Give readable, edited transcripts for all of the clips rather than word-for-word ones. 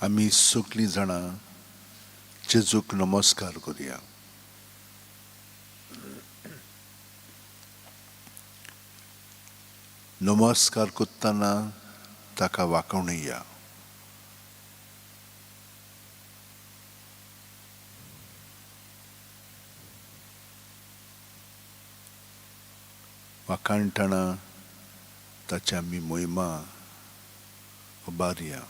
आमी सगळीं जाणां जेजूक नमस्कार करुया. नमस्कार करतना ताका वाखणुया. वाखाणटना ताची आमी महिमा उबारया.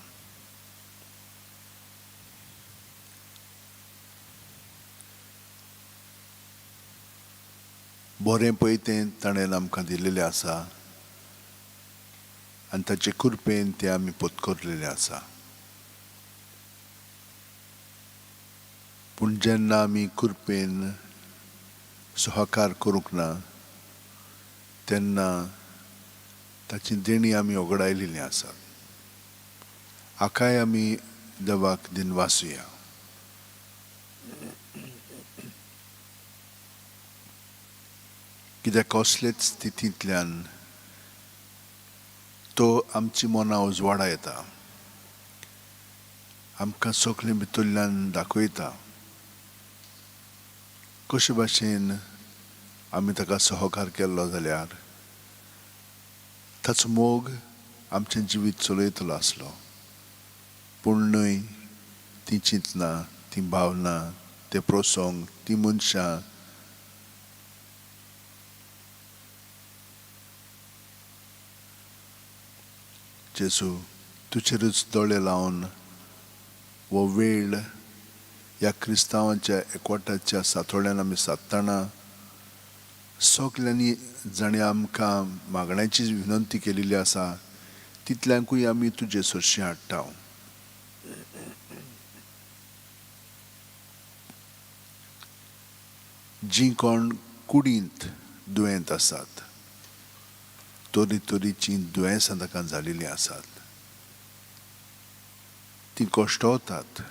बरें पळय तें ताणें आमकां दिलेलें आसा आनी ताचे कृपेन तें आमी पत्करलेलें आसा. पूण जेन्ना आमी कृपेन सहकार करूंक ना तेन्ना ताची देणी आमी वगडायलेली आसात. हाकाय आमी देवाक दिनवासुया. कित्याक कसलेच स्थितींतल्यान तो आमची मनां उजवाडा येता, आमकां सगळें भितरल्यान दाखयता कशे भाशेन आमी ताका सहकार केल्लो जाल्यार ताचो मोग आमचें जिवीत चलयतलो आसलो. पूण ती चिंतना, ती भावना, ते प्रसंग, ती मनशां जेजू तुजेरूच दोळे लावन हो वेळ ह्या क्रिस्तांवांच्या एकवटाच्या सातोड्यान आमी सादतना सगल्यांनी जाणें आमकां मागण्याची विनंती केलेली आसा तितल्यांकूय आमी तुजे सरशी हाडटा. जीं कोण कुडींत दुयेंत आसात, तरेतरेचीं दुयेंसां ताका जालेलीं आसात, तीं कश्टावतात,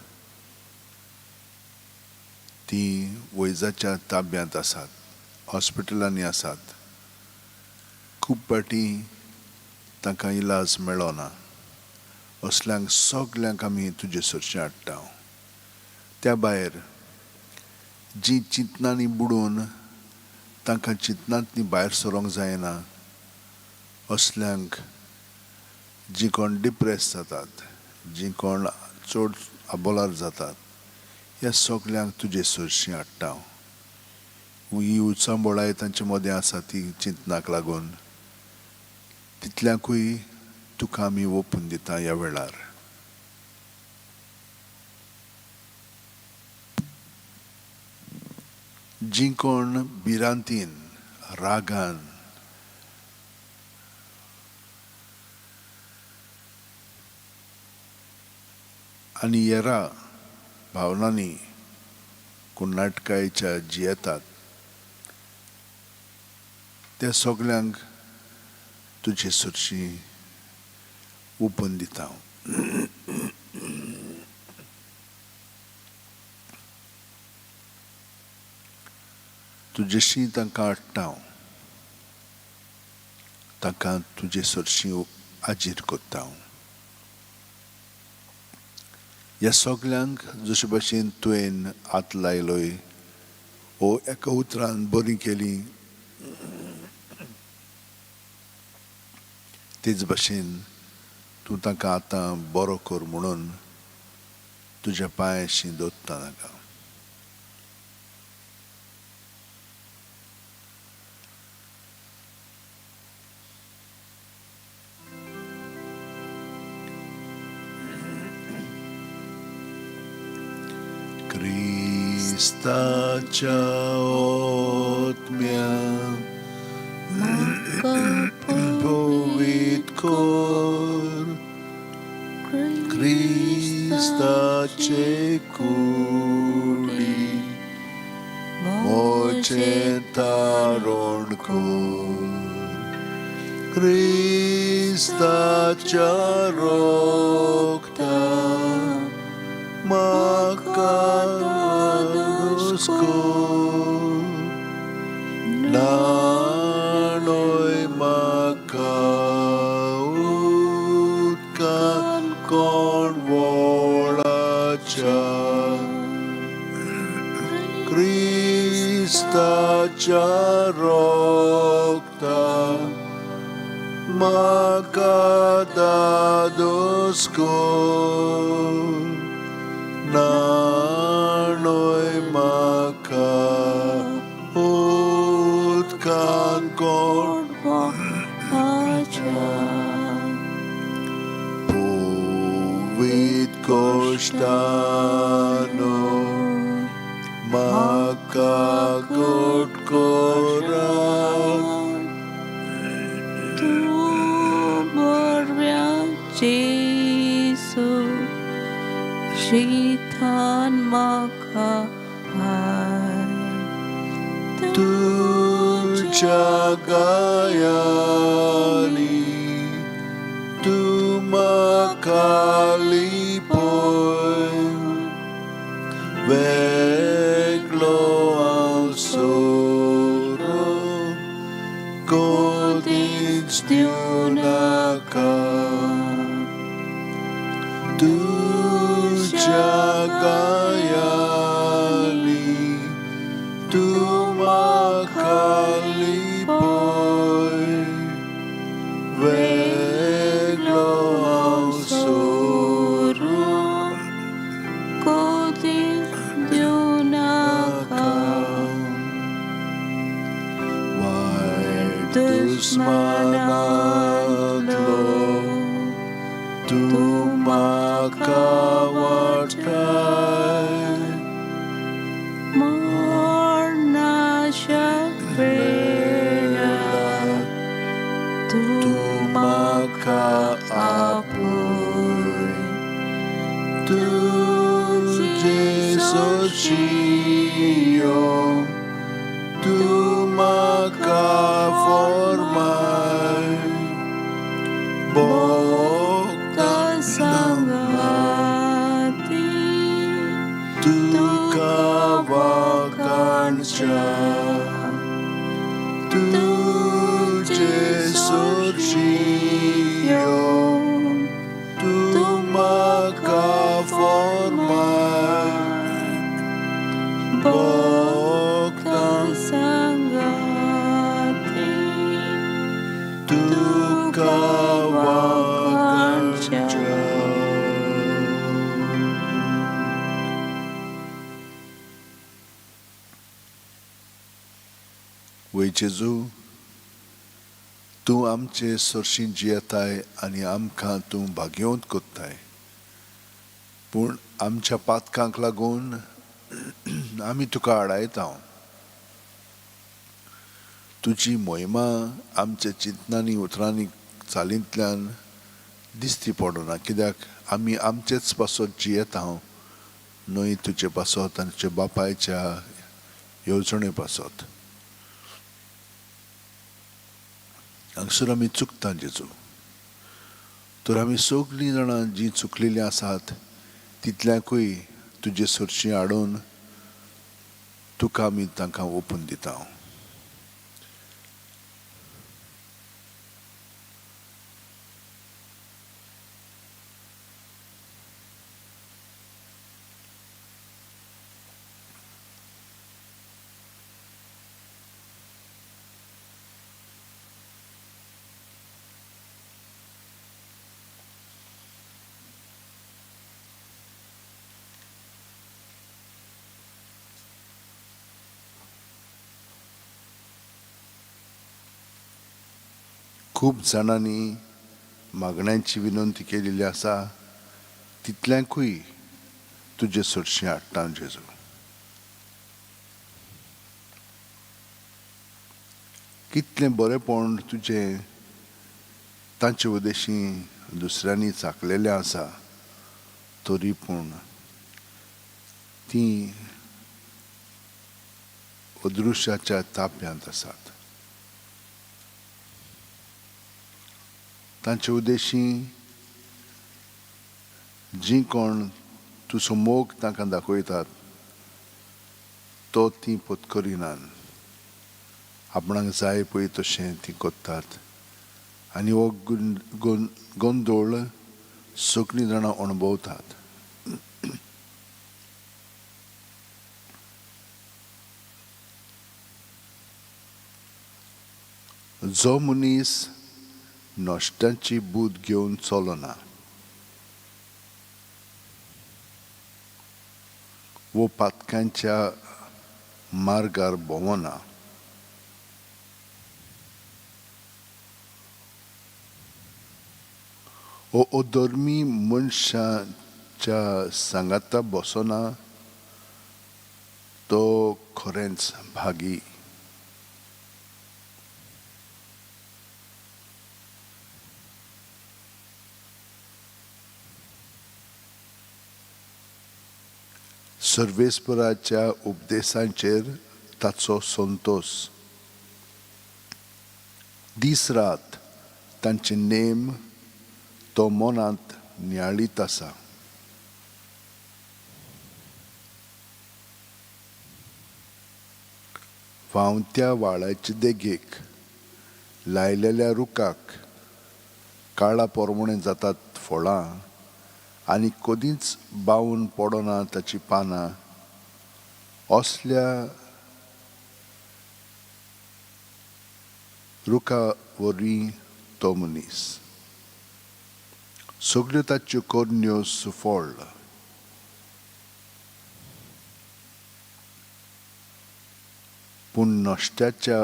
तीं वैजाच्या ताब्यांत आसात, हॉस्पिटलांनी आसात, खूब फावटी तांकां इलाज मेळ्ळो ना. असल्यांक सगल्यांक आमी तुजे सरशी हाडटा. त्या भायर जीं चिंतनांनी बुडून तांकां चिंतनांतलीं भायर सरोंक जायना, असल्यांक जीं कोण डिप्रेस जातात, जीं कोण चड आबोलार जातात, ह्या सगल्यांक तुजे सरशी हाडटा. ही उचांबोळाय तांचे मदें आसा ती चिंतनाक लागून, तितल्यांकूय तुका आमी ओपून दिता ह्या वेळार. जीं कोण भिरांतीन, रागान, आनी हेरा भावनांनी कुन्नाटकायेच्या जियेतात, त्या सगल्यांक तुजे सरशी ओपून दिता. तुजेशी तांकां हाडटा, तांकां तुजे सरशी आजीर करता. ह्या सगल्यांक जशे भाशेन तुवें हात लायलोय वो एका उतरान बरी केली, तेच भाशेन तूं तांकां आतां बरो कर म्हणून तुज्या पांयाशी दवरता ताका. Cristacia otmia povit cor Cristace curi mocetaron cor Cristacia rocta Macados cor Nanoi macaut can con vola Cristaच्या rokta maka dadoskol nanoy maka utkan korbo aja puvit kostano maka god koran tu berbiak Jesu Shitan maka tu jagayani tu makalipoy veglo al soro kodins diunaka tu jagayani tu makalipoy veglo al soro kodis diunaka Dusmanatlo tu makawatai Marna Shakvera tu makaapoy tu Jesus Dio tu makaformay Bokta Sanggati tu kawakan siya tu Jesus Dio tu makaformay Bokta Sanggati tu kawakan siya वे जेजू तूं आमचे सरशीं जियेताय आनी आमकां तूं भाग्योवंत कोत्ताय पूण आमच्या पातकांक लागून आमी तुका आडायता तुजी मोहिमा आमच्या चिंतनांनी उतरांनी चालींतल्यान दिसती पडना कित्याक आमी आमचेच पासत जियेता न्हय तुजे पासत आनी तुज्या बापायच्या येवजणे पासत हांगसर आमी चुकता जेजू तर आमी सगळीं जाणां जीं चुकलेलीं आसात तितल्याकूय तुजे सरशीं हाडून तुका आमी तांकां ओपून दिता खूब जाणांनी मागण्यांची विनंती केलेली आसा तितल्यांकूय तुजे सरशीं हाडटा जेजू कितलें बरेंपण तुजें तांचे उदेशीं दुसऱ्यांनी चाखलेलें आसा तरी पूण तीं अदृश्याच्या ताप्यांत आसात तांचे उदेशीं जी कोण तुजो मोग तांकां दाखयतात तो तीं पत्करिनात आपणाक जाय पळय तशें तीं कोत्तात आनी हो गोंदोळ सगळीं जाणां अणभवतात जो मनीस नश्टांची बूद घेवन चलना वो पातकांच्या मार्गार भोंवना वो अधर्मी मनशाच्या सांगाता बसना तो खरेंच भागी सर्वेस्पराच्या उपदेशांचेर ताचो संतोष दीस रात तांचे नेम तो मनांत नियाळीत आसा व्हांवत्या वाळाचे देगेक लायलेल्या रुखाक काळा पोरमोणे जातात फळां आनी कदींच बावून पडना ताची पानां असल्या रुखा वरवीं तो मनीस सगल्यो ताच्यो करण्यो सुफळ पूण नश्टाच्या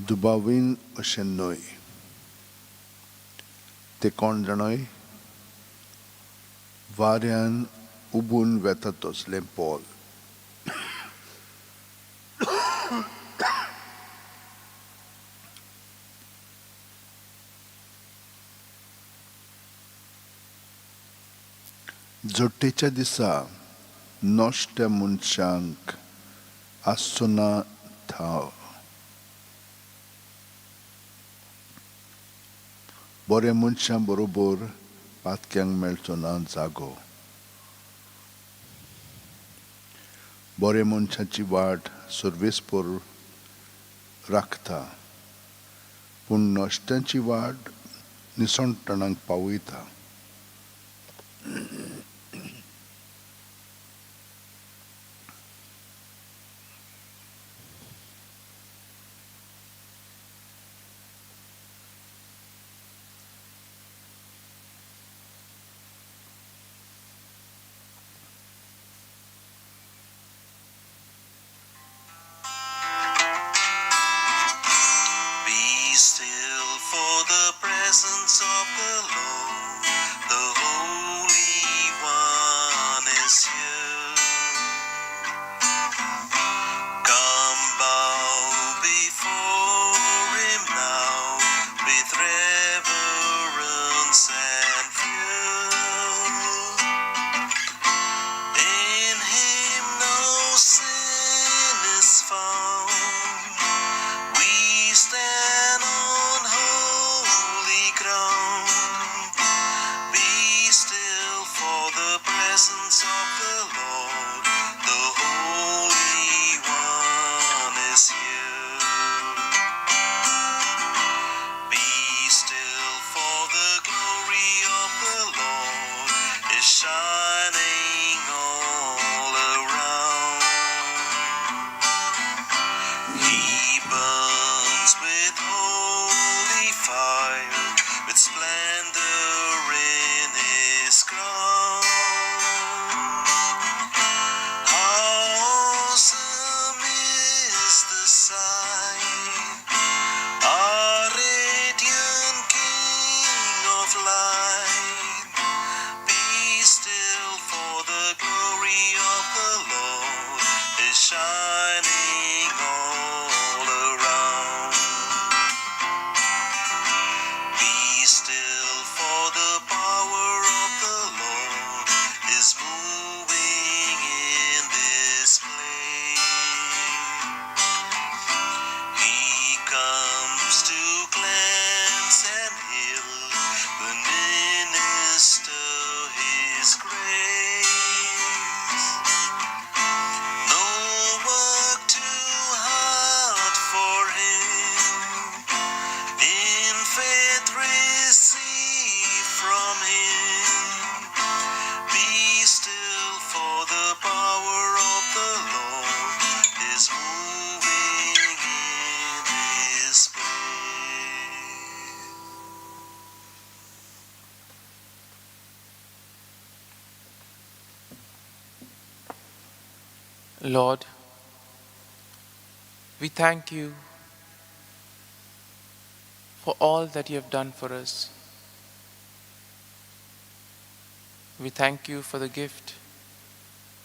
दुबावीन अशें न्हय ते कोण जाणाय वाऱ्यान उबून वेता तसलें पोल जोड्टेच्या दिसा नश्ट मनशांक आसचो ना थाव बरे मनशां बरोबर पातक्यांक मेळचो ना जागो बरे मनशाची वाट सर्वेस्पर राखता पूण नश्टांची वाट निसणटणांक पावयता Presence of the Lord, the Holy One is here. Come bow before Him now with reverence and fear. In Him no sin is found. We stand on holy ground. Be still for the presence of the Lord. The Holy One is here. Be still for the glory of the Lord is shining all around. He burns with holy fire, with splendor in His crown. Awesome is the sight, our radiant King of light. Be still for the glory of the Lord is shining all around. Be still for the power of the Lord is moving in this place. He comes to cleanse and heal, the minister His grace. No work too hard Lord, we thank you for all that you have done for us. We thank you for the gift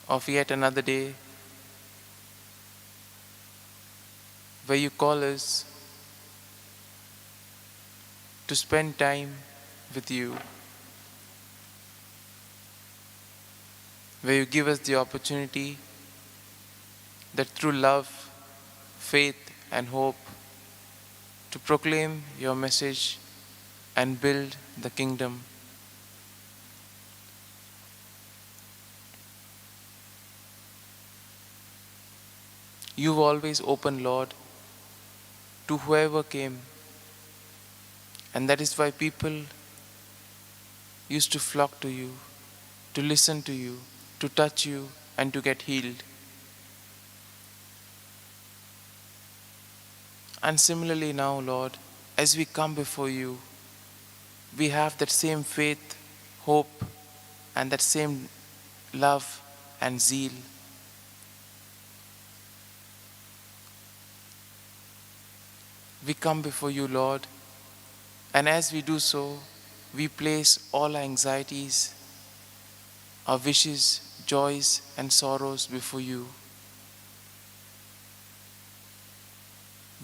of yet another day where you call us to spend time with you, where you give us the opportunity that through love, faith, and hope to proclaim your message and build the kingdom. You've always opened, Lord, to whoever came, and that is why people used to flock to you, to listen to you, to touch you, and to get healed. And similarly now, Lord, as we come before you, we have that same faith, hope, and that same love and zeal. We come before you, Lord, and as we do so, we place all our anxieties, our wishes, joys, and sorrows before you.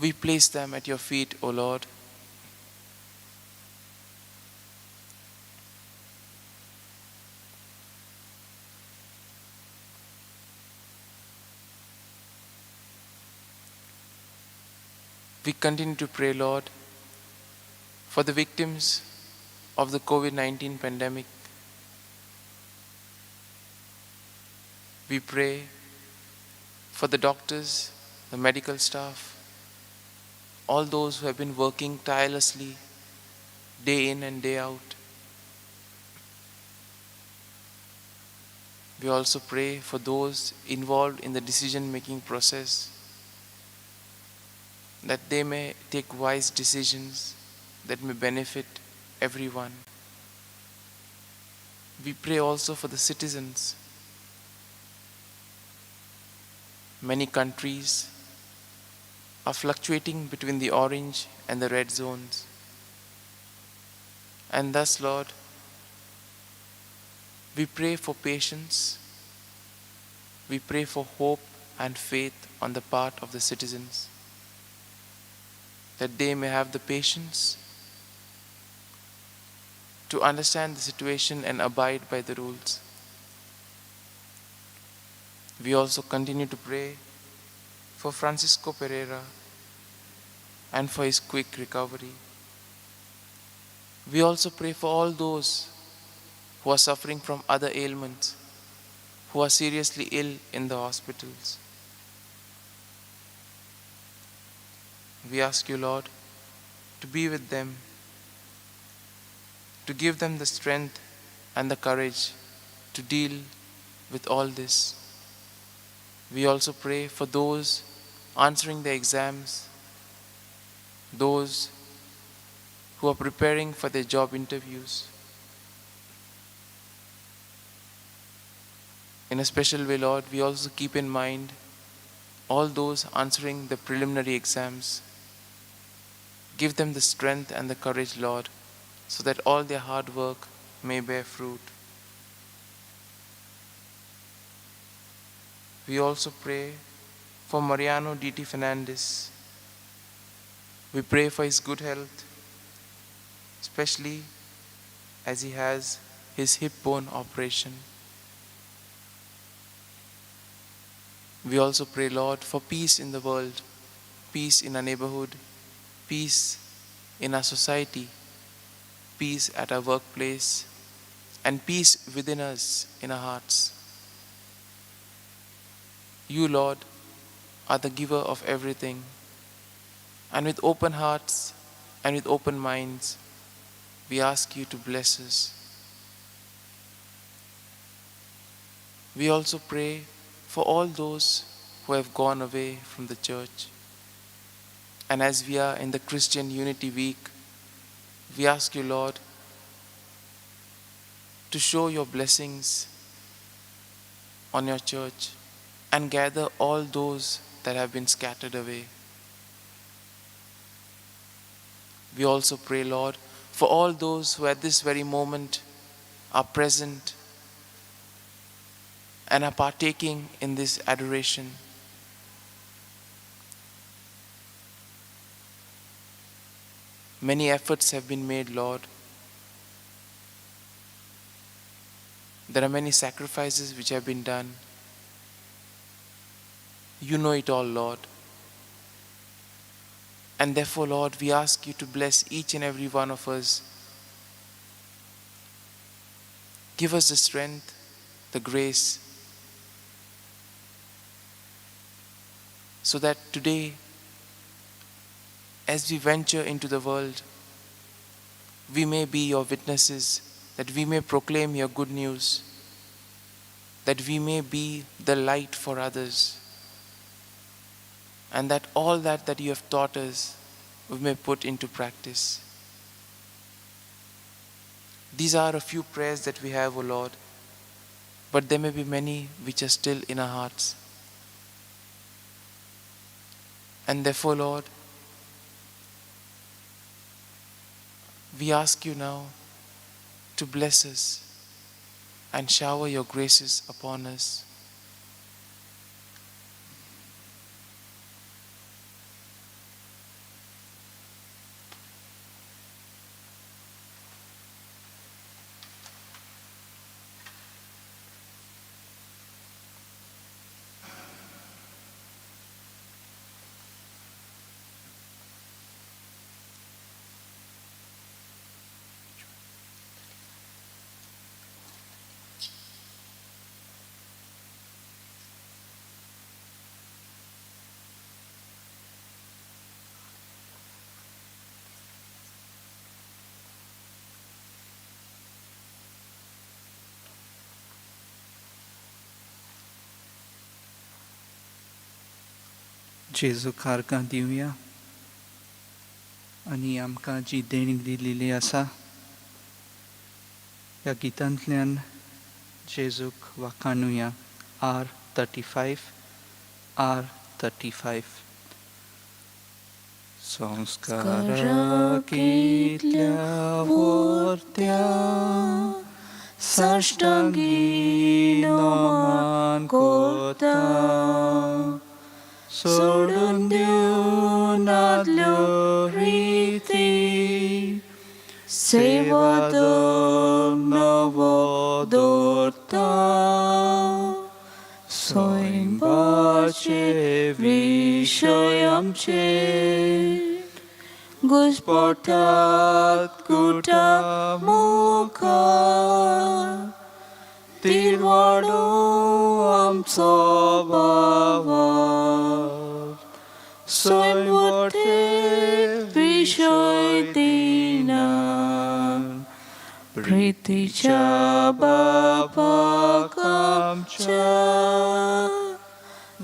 We place them at your feet, O Lord. We continue to pray, Lord, for the victims of the COVID-19 pandemic. We pray for the doctors, the medical staff, all those who have been working tirelessly day in and day out. We also pray for those involved in the decision-making process, that they may take wise decisions that may benefit everyone. We pray also for the citizens. Many countries are fluctuating between the orange and the red zones. And thus, Lord, we pray for patience. We pray for hope and faith on the part of the citizens, that they may have the patience to understand the situation and abide by the rules. We also continue to pray for Francisco Pereira and for his quick recovery. We also pray for all those who are suffering from other ailments, who are seriously ill in the hospitals. We ask you, Lord, to be with them, to give them the strength and the courage to deal with all this. We also pray for those answering the exams, those who are preparing for their job interviews. In a special way, Lord, we also keep in mind all those answering the preliminary exams. Give them the strength and the courage, Lord, so that all their hard work may bear fruit. We also pray for Mariano D.T. Fernandez. We pray for his good health, especially as he has his hip bone operation. We also pray, Lord, for peace in the world, peace in our neighborhood, peace in our society, peace at our workplace, and peace within us in our hearts. You, Lord, are the giver of everything, and with open hearts and with open minds, we ask you to bless us. We also pray for all those who have gone away from the church. And as we are in the Christian Unity Week, we ask you, Lord, to show your blessings on your church, and gather all those that have been scattered away. We also pray, Lord, for all those who at this very moment are present and are partaking in this adoration. Many efforts have been made, Lord. There are many sacrifices which have been done. You know it all, Lord. And therefore, Lord, we ask you to bless each and every one of us. Give us the strength, the grace, so that today, as we venture into the world, we may be your witnesses, that we may proclaim your good news, that we may be the light for others, and that all that you have taught us, we may put into practice. These are a few prayers that we have, O Lord, but there may be many which are still in our hearts. And therefore, Lord, we ask you now to bless us and shower your graces upon us. जेजू खारकां दिवया आनी आमकां जी देणीक दिलेली आसा ह्या गितांतल्यान जेजूक वाखाणुया R35 R35 संस्कारा कितल्या व्हरत्या साश्टांगी नमन कोता सोडून दिवन आदल्यो रिती सेवा नवो दवरता स्वयंपाचे विशय आमचे घुस्पटात कुटा मुखार तिरवाडो आमचो बाबार स्वयंवटे विशय दिनार प्रितीच्या बापाक आमच्या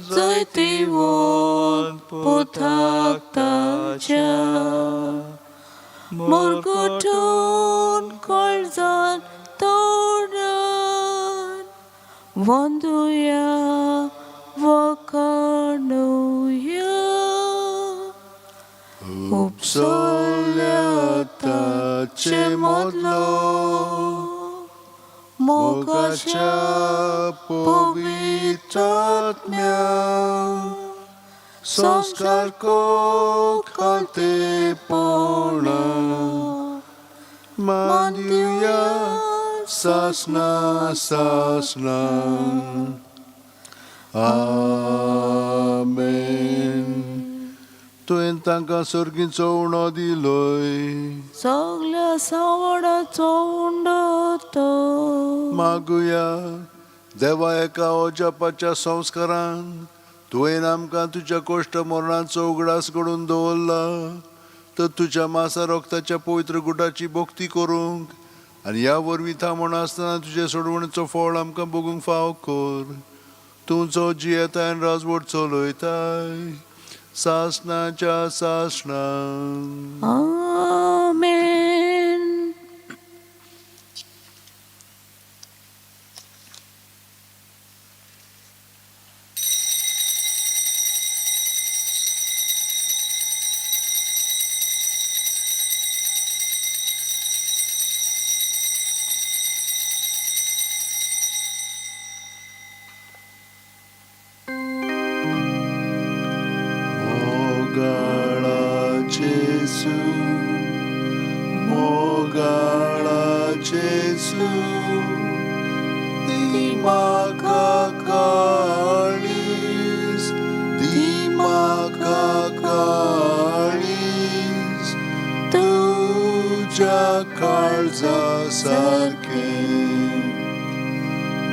जैतिवंत पुताक ताच्या मुरगुटून काळजान तोडान वंदुया वखाणुया उपसल्या ताचे मोदलो मोगाच्या पवित्र आत्म्या संस्कार को खालतेपणा मान दिवया सासना सासना आमेन. तुवें तांकां सर्गीचो उणो दिलोय सगल्या सावडाचो उंडो तो मागुया. देवा एका ओजापाच्या संस्कारान तुवें आमकां तुज्या कोश्ट मरणाचो उगडास घडून दवरला, तर तुज्या मासा रोगताच्या पवित्र गुटाची भोक्ती करूंक आनी ह्या वरवीं थांबून आसतना तुजे सोडवणेचो फळ आमकां भोगूंक फाव कर. तुजो जियेताय आनी राजवट चलयताय सासणाच्या सासणा. आमेन. जेसू मोगाळा जेसू ती म्हाका काळीस ती म्हाका काळीस तुझ्या काळजा सारखे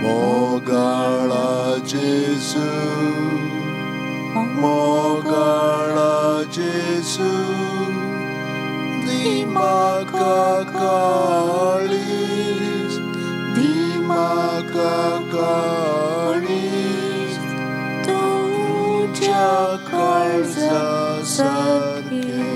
मोगाळा जेसू मोगाळा जेसू ती म्हाका काळीस ती म्हाका काळीस तुझ्या काळजा सारखे